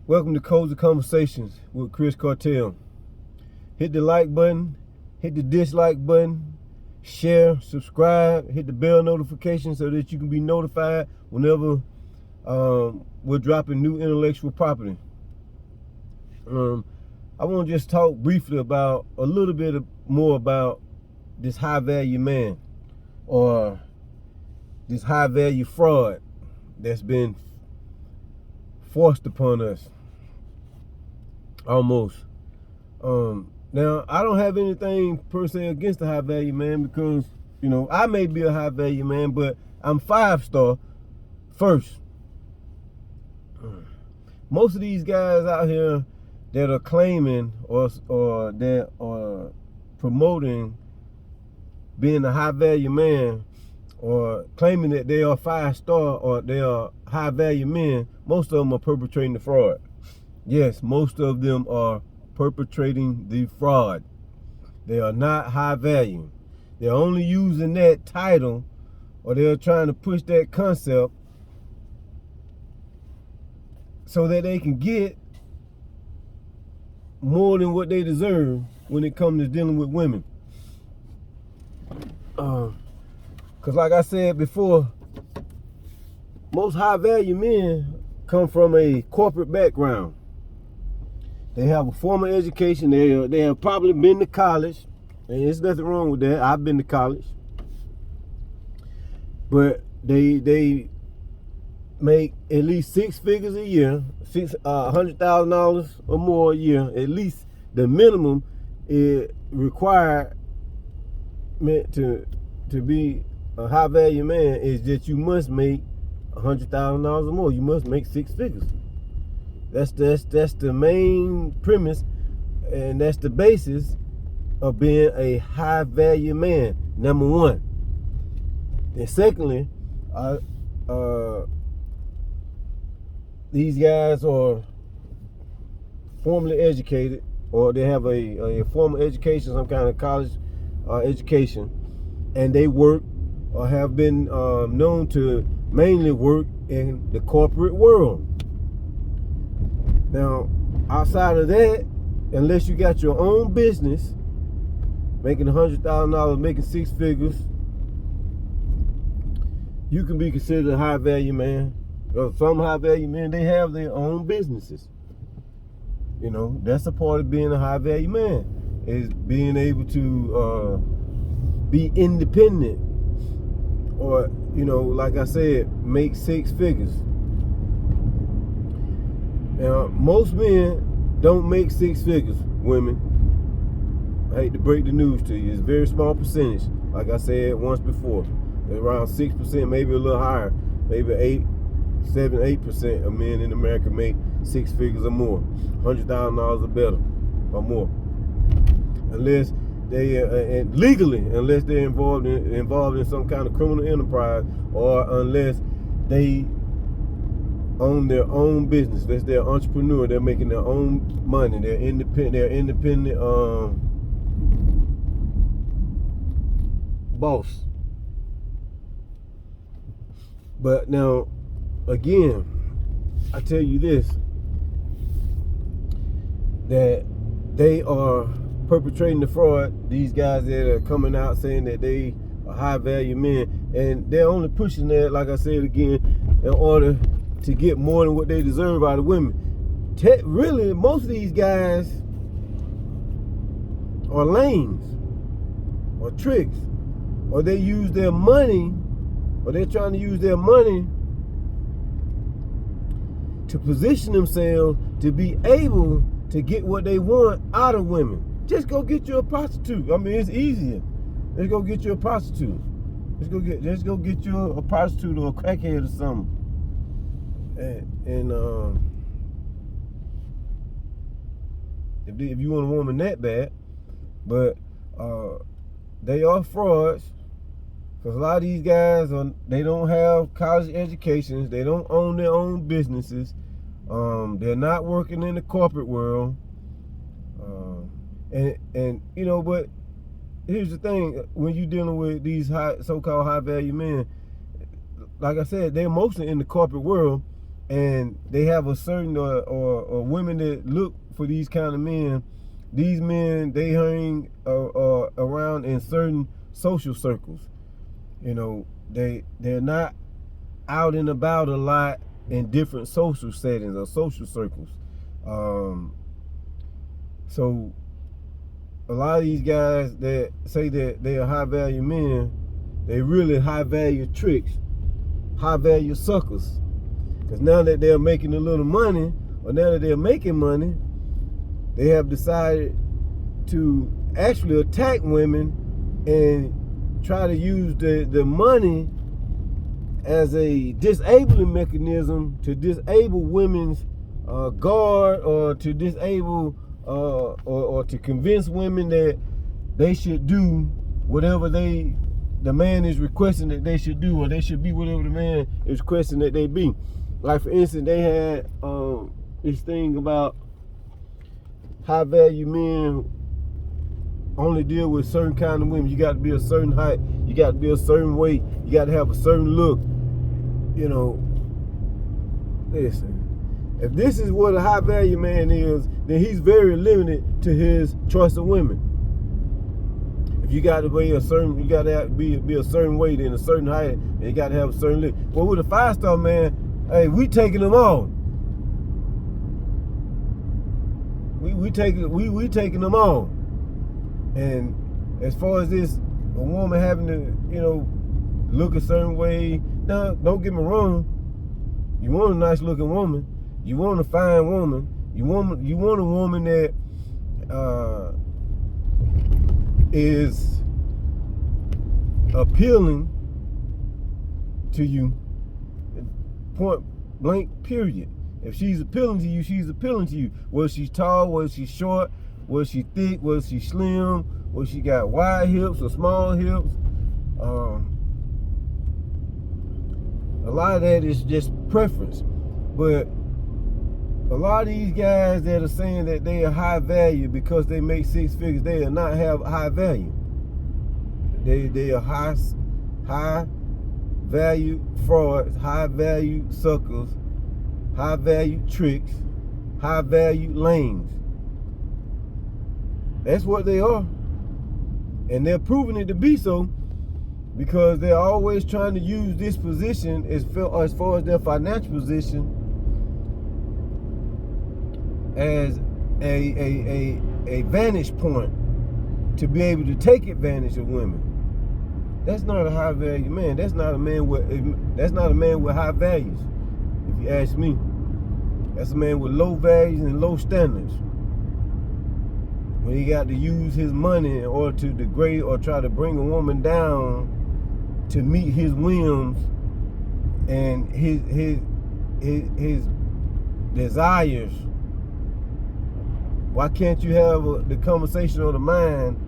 Welcome to Cozy Conversations with Chris Cartel. Hit the like button, hit the dislike button, share, subscribe, hit the bell notification so that you can be notified whenever we're dropping new intellectual property. I want to just talk briefly about a little bit more about this high value man or this high value fraud that's been forced upon us. Almost. Now, I don't have anything per se against the high value man because, I may be a high value man, but I'm 5-star first. Most of these guys out here that are claiming or that are promoting being a high value man or claiming that they are 5-star or they are high value men, most of them are perpetrating the fraud. Yes, most of them are perpetrating the fraud. They are not high value. They're only using that title, or they're trying to push that concept so that they can get more than what they deserve when it comes to dealing with women. Because like I said before, most high value men come from a corporate background. They have a formal education. They have probably been to college, and there's nothing wrong with that. I've been to college, but they make at least 6 figures a year, $100,000 or more a year. At least the minimum is required to be a high value man is that you must make $100,000 or more. You must make 6 figures. That's the main premise, and that's the basis of being a high value man. Number one. And secondly, these guys are formally educated, or they have a formal education, some kind of college education, and they work or have been known to mainly work in the corporate world. Now, outside of that, unless you got your own business, making $100,000, making 6 figures, you can be considered a high value man. Some high value men, they have their own businesses. That's a part of being a high value man, is being able to be independent, or like I said, make 6 figures. Now, most men don't make 6 figures, women. I hate to break the news to you. It's a very small percentage. Like I said once before, around 6%, maybe a little higher. Maybe 8% of men in America make 6 figures or more, $100,000 or better or more. Unless they and legally, unless they're involved in some kind of criminal enterprise, or unless they own their own business. That's their entrepreneur. They're making their own money. They're independent. They're independent boss. But now, again, I tell you this, that they are perpetrating the fraud. These guys that are coming out saying that they are high value men, and they're only pushing that, like I said again, in order to get more than what they deserve out of women. Really, most of these guys are lames or tricks, or they use their money, or they're trying to use their money to position themselves to be able to get what they want out of women. Just go get you a prostitute. I mean, it's easier. Let's go get you a prostitute. Let's go get you a prostitute or a crackhead or something. And if you want a woman that bad, but they are frauds, because a lot of these guys they don't have college educations, they don't own their own businesses, they're not working in the corporate world, and but here's the thing: when you're dealing with these so-called high value men, like I said, they're mostly in the corporate world. and they have a certain or women that look for these kind of men. These men, they hang around in certain social circles. You know, they're not out and about a lot in different social settings or social circles. So a lot of these guys that say that they are high value men, they really high value tricks, high value suckers. Because now that they're making a little money, or now that they're making money, they have decided to actually attack women and try to use the money as a disabling mechanism to disable women's guard, or to disable or to convince women that they should do whatever the man is requesting that they should do, or they should be whatever the man is requesting that they be. Like, for instance, they had this thing about high value men only deal with certain kind of women. You got to be a certain height, you got to be a certain weight, you got to have a certain look. You know, listen, if this is what a high value man is, then he's very limited to his choice of women. If you got to be a certain, you got to be a certain weight and a certain height, and you got to have a certain look. Well, with a 5-star man, hey, we taking them all. We taking them all. And as far as this, a woman having to, you know, look a certain way. Now, don't get me wrong. You want a nice looking woman. You want a fine woman. You want a woman that is appealing to you. Point blank, period. If she's appealing to you, she's appealing to you. Whether she's tall, whether she's short, whether she thick, whether she slim, whether she got wide hips or small hips. A lot of that is just preference. But a lot of these guys that are saying that they are high value because they make 6 figures, they are not have high value. They are high value frauds, high value suckers, high value tricks, high value lames. That's what they are. And they're proving it to be so, because they're always trying to use this position as far as their financial position as a vantage point to be able to take advantage of women. That's not a high value man. That's not a man with high values, if you ask me. That's a man with low values and low standards. When he got to use his money in order to degrade or try to bring a woman down to meet his whims and his desires. Why can't you have the conversation of the mind?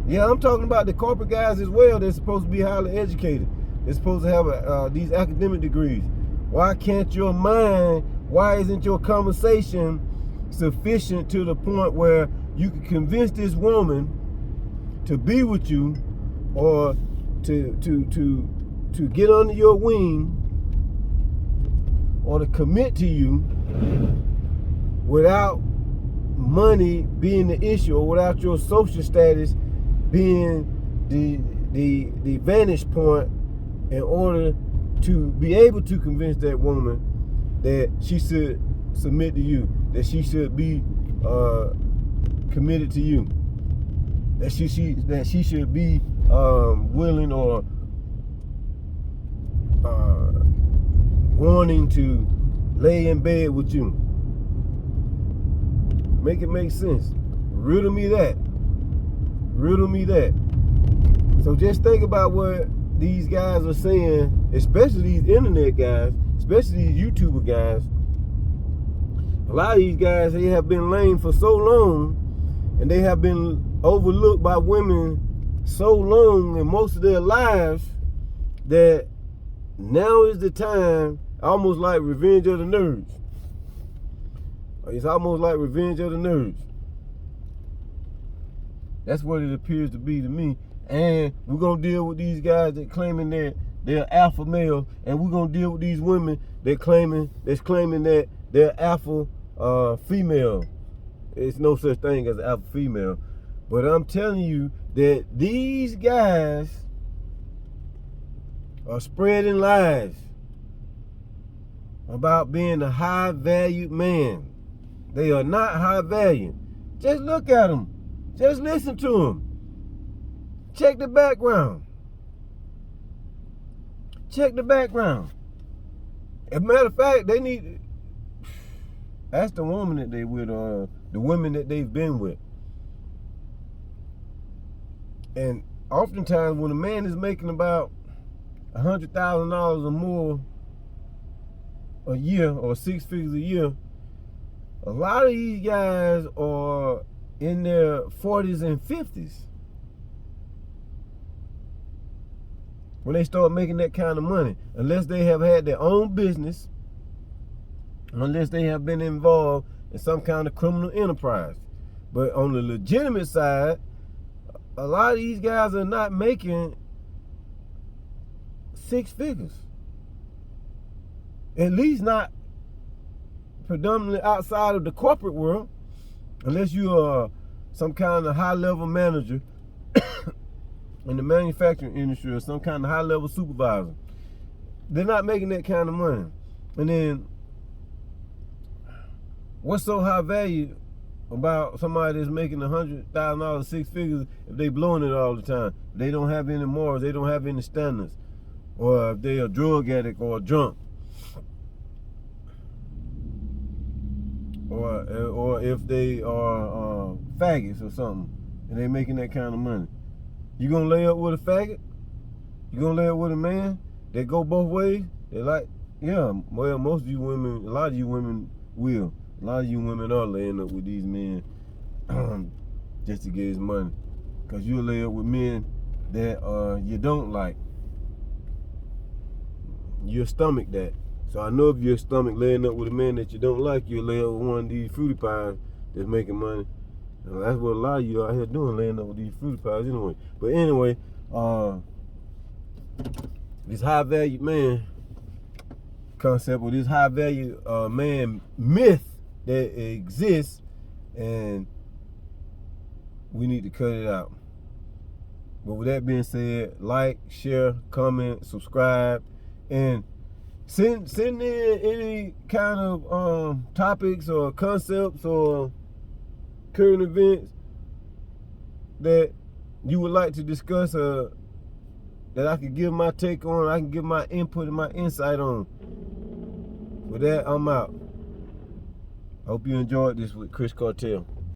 Yeah, I'm talking about the corporate guys as well. They're supposed to be highly educated. They're supposed to have these academic degrees. Why can't your mind, why isn't your conversation sufficient to the point where you can convince this woman to be with you, or to get under your wing, or to commit to you without money being the issue, or without your social status being the vantage point, in order to be able to convince that woman that she should submit to you, that she should be committed to you, that she should be willing or wanting to lay in bed with you. Make it make sense. Riddle me that. Riddle me that. So just think about what these guys are saying, especially these internet guys, especially these YouTuber guys. A lot of these guys, they have been lame for so long, and they have been overlooked by women so long in most of their lives, that now is the time, almost like Revenge of the Nerds. It's almost like Revenge of the Nerds. That's what it appears to be to me. And we're going to deal with these guys that claiming that they're alpha male, and we're gonna deal with these women that's claiming that they're alpha female. It's no such thing as alpha female. But I'm telling you that these guys are spreading lies about being a high valued man. They are not high value. Just look at them. Just listen to them. Check the background. Check the background. As a matter of fact, they need. Ask the woman that they with, or the women that they've been with. And oftentimes, when a man is making about $100,000 or more a year, or 6 figures a year, a lot of these guys are in their 40s and 50s when they start making that kind of money, unless they have had their own business, unless they have been involved in some kind of criminal enterprise. But on the legitimate side, a lot of these guys are not making 6 figures. At least not predominantly outside of the corporate world, unless you are some kind of high-level manager in the manufacturing industry or some kind of high-level supervisor. They're not making that kind of money. And then, what's so high value about somebody that's making $100,000, 6 figures, if they blowing it all the time? They don't have any morals, they don't have any standards, or if they a drug addict or a drunk, or if they are faggots or something, and they making that kind of money. You gonna lay up with a faggot? You gonna lay up with a man that go both ways? They like, yeah, well, most of you women, a lot of you women will. A lot of you women are laying up with these men just to get his money. Because you'll lay up with men that you don't like. You'll stomach that. So I know if your stomach laying up with a man that you don't like, you'll lay up with one of these fruity pies that's making money. And that's what a lot of you out here doing, laying up with these fruity pies anyway. But anyway, this high value man concept, or this high value man myth that exists, and we need to cut it out. But with that being said, like, share, comment, subscribe, and send in any kind of topics or concepts or current events that you would like to discuss, that I can give my take on, I can give my input and my insight on. With that, I'm out. Hope you enjoyed this with Chris Cartel.